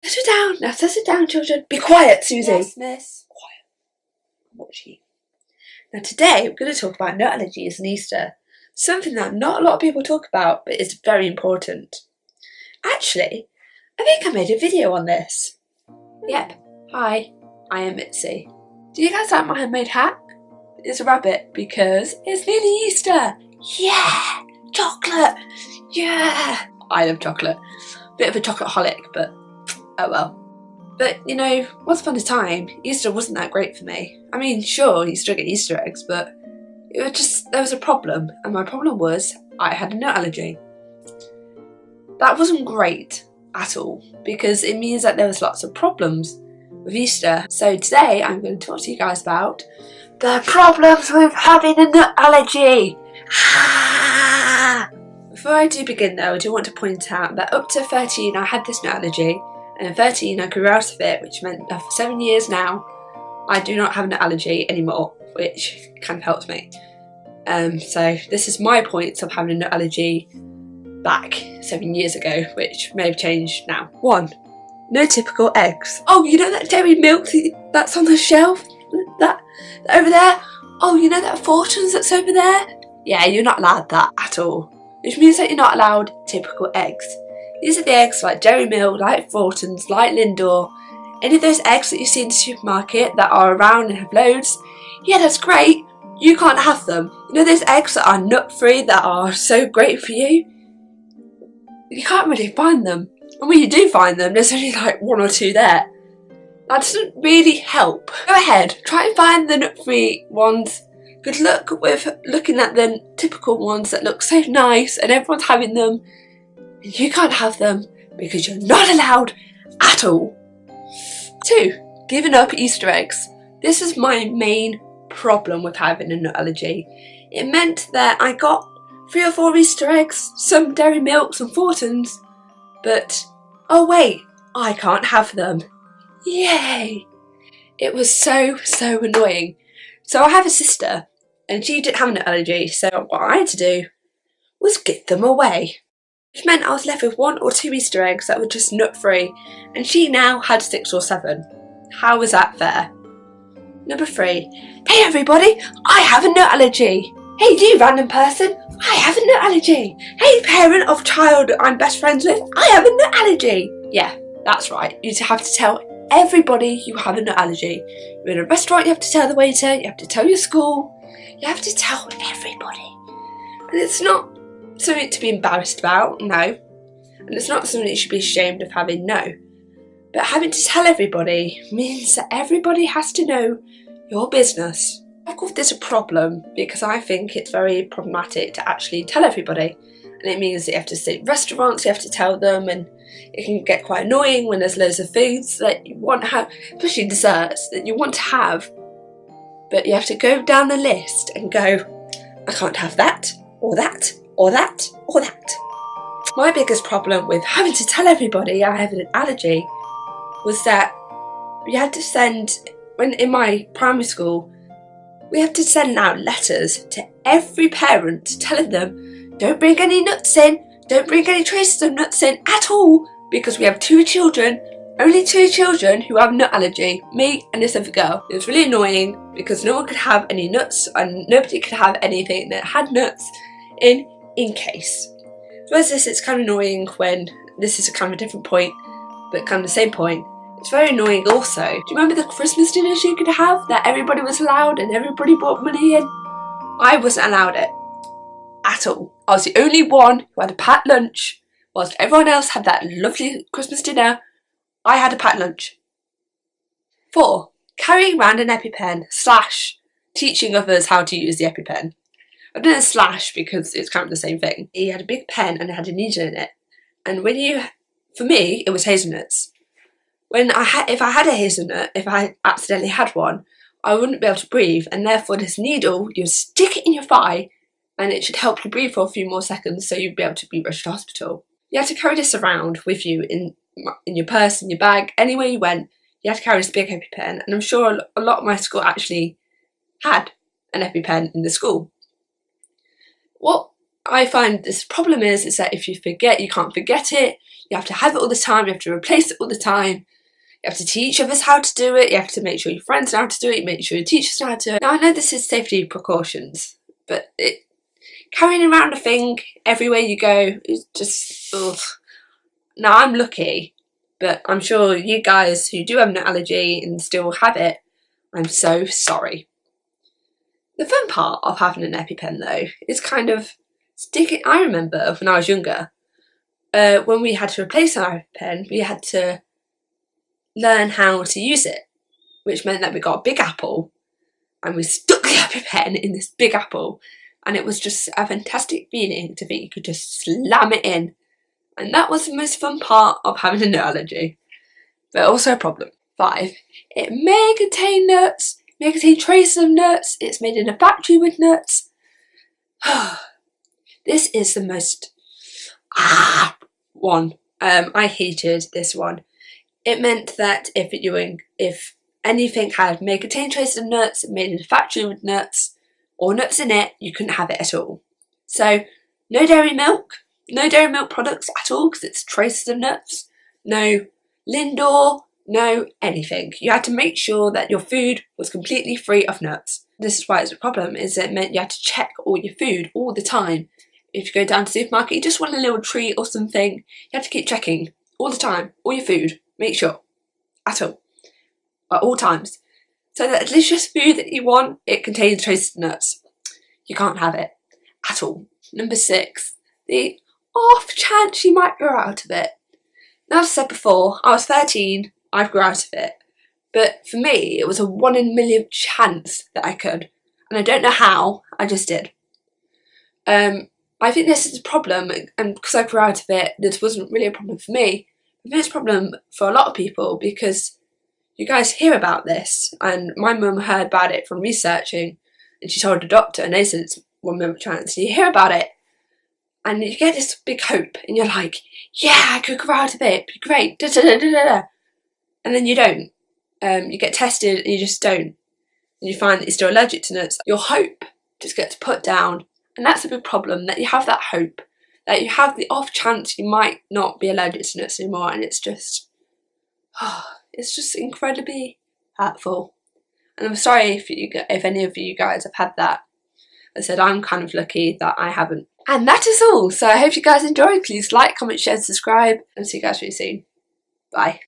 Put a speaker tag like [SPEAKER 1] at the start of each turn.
[SPEAKER 1] Settle down, now settle down, children. Be quiet, Susie.
[SPEAKER 2] Yes, miss.
[SPEAKER 1] Quiet. Watch you. Now today we're going to talk about nut allergies and Easter. Something that not a lot of people talk about, but is very important. Actually, I think I made a video on this. Yep. Hi, I am Itzsci. Do you guys like my handmade hat? It's a rabbit because it's nearly Easter. Yeah! Chocolate! Yeah! I love chocolate. Bit of a chocolate-holic, but oh well. But, you know, once upon a time, Easter wasn't that great for me. I mean, sure, you still get Easter eggs, but it was just, there was a problem, and my problem was I had a nut allergy. That wasn't great at all, because it means that there was lots of problems with Easter. So today, I'm going to talk to you guys about the problems with having a nut allergy. Before I do begin though, I do want to point out that up to 13 I had this nut allergy, and at 13 I grew out of it, which meant that for 7 years now I do not have an allergy anymore, which kind of helps me. So this is my points of having a nut allergy back 7 years ago, which may have changed now. 1. No typical eggs. Oh, you know that dairy milk that's on the shelf? That over there? Oh, you know that Fortune's that's over there? Yeah, you're not allowed that at all. Which means that you're not allowed typical eggs. These are the eggs like Dairy Milk, like Fortune's, like Lindor. Any of those eggs that you see in the supermarket that are around and have loads, yeah, that's great. You can't have them. You know those eggs that are nut-free that are so great for you? You can't really find them. And when you do find them, there's only like 1 or 2 there. That doesn't really help. Go ahead, try and find the nut-free ones. Good luck with looking at the typical ones that look so nice and everyone's having them. And you can't have them because you're not allowed at all. 2. Giving up Easter eggs. This is my main problem with having a nut allergy. It meant that I got 3 or 4 Easter eggs, some Dairy Milk, some Fortunes, but oh wait, I can't have them. Yay! It was so annoying. So I have a sister and she didn't have an allergy, so what I had to do was give them away. Which meant I was left with 1 or 2 Easter eggs that were just nut free, and she now had 6 or 7. How was that fair? Number 3. Hey everybody, I have a nut allergy. Hey you random person, I have a nut allergy. Hey parent of child I'm best friends with, I have a nut allergy. Yeah, that's right, you have to tell everybody you have a nut allergy. You're in a restaurant, you have to tell the waiter, you have to tell your school, you have to tell everybody. And it's not something to be embarrassed about, no. And it's not something you should be ashamed of having, no. But having to tell everybody means that everybody has to know your business. Of course there's a problem because I think it's very problematic to actually tell everybody. And it means that you have to sit in restaurants, you have to tell them, and it can get quite annoying when there's loads of foods that you want to have, especially desserts, that you want to have. But you have to go down the list and go, I can't have that, or that, or that, or that. My biggest problem with having to tell everybody I have an allergy was that we had to send, when in my primary school, we had to send out letters to every parent telling them, don't bring any nuts in, don't bring any traces of nuts in at all, because we have 2 children, only 2 children who have nut allergy, me and this other girl. It was really annoying because no one could have any nuts and nobody could have anything that had nuts in case. So as this, it's kind of annoying when this is a kind of a different point, but kind of the same point. It's very annoying also. Do you remember the Christmas dinners you could have that everybody was allowed and everybody brought money in? I wasn't allowed it at all. I was the only one who had a packed lunch, whilst everyone else had that lovely Christmas dinner. I had a packed lunch. 4. Carrying around an EpiPen / teaching others how to use the EpiPen. I've done a slash because it's kind of the same thing. He had a big pen and it had a needle in it. And for me, it was hazelnuts. If I had a hazelnut, if I accidentally had one, I wouldn't be able to breathe, and therefore this needle, you stick it in your thigh, and it should help you breathe for a few more seconds so you'd be able to be rushed to hospital. You had to carry this around with you in your purse, in your bag, anywhere you went. You had to carry this big EpiPen, and I'm sure a lot of my school actually had an EpiPen in the school. What I find this problem is that if you forget, you can't forget it. You have to have it all the time. You have to replace it all the time. You have to teach others how to do it. You have to make sure your friends know how to do it. You make sure your teachers know how to do it. Now, I know this is safety precautions, but carrying around a thing everywhere you go is just, ugh. Now, I'm lucky, but I'm sure you guys who do have an allergy and still have it, I'm so sorry. The fun part of having an EpiPen, though, is kind of sticking. I remember when I was younger, when we had to replace our EpiPen, we had to learn how to use it, which meant that we got a big apple and we stuck the EpiPen in this big apple, and it was just a fantastic feeling to think you could just slam it in, and that was the most fun part of having a nut allergy, but also a problem. 5. It may contain nuts, may contain traces of nuts, it's made in a factory with nuts. This is the most one. I hated this one. It meant that if anything may contain traces of nuts, made in a factory with nuts, or nuts in it, you couldn't have it at all. So no dairy milk products at all, because it's traces of nuts. No Lindor, no anything. You had to make sure that your food was completely free of nuts. This is why it's a problem, is it meant you had to check all your food all the time. If you go down to the supermarket, you just want a little treat or something, you have to keep checking all the time, all your food. Make sure, at all times, so that the delicious food that you want, it contains traces of nuts. You can't have it at all. Number 6, the off chance you might grow out of it. Now, as I said before, I was 13, I grew out of it, but for me, it was a 1 in a million chance that I could, and I don't know how, I just did. I think this is a problem, and because I grew out of it, this wasn't really a problem for me. I think it's a problem for a lot of people, because you guys hear about this, and my mum heard about it from researching, and she told the doctor, and they said it's 1 million chance. You hear about it, and you get this big hope, and you're like, yeah, I could grow out of it, it'd be great, da, da, da, da, da. And then you don't. You get tested, and you just don't. And you find that you're still allergic to nuts. Your hope just gets put down, and that's a big problem, that you have that hope, that you have the off chance you might not be allergic to nuts anymore, and it's just incredibly hurtful. And I'm sorry if any of you guys have had that. As I said, I'm kind of lucky that I haven't. And that is all. So I hope you guys enjoyed. Please like, comment, share, subscribe, and see you guys really soon. Bye.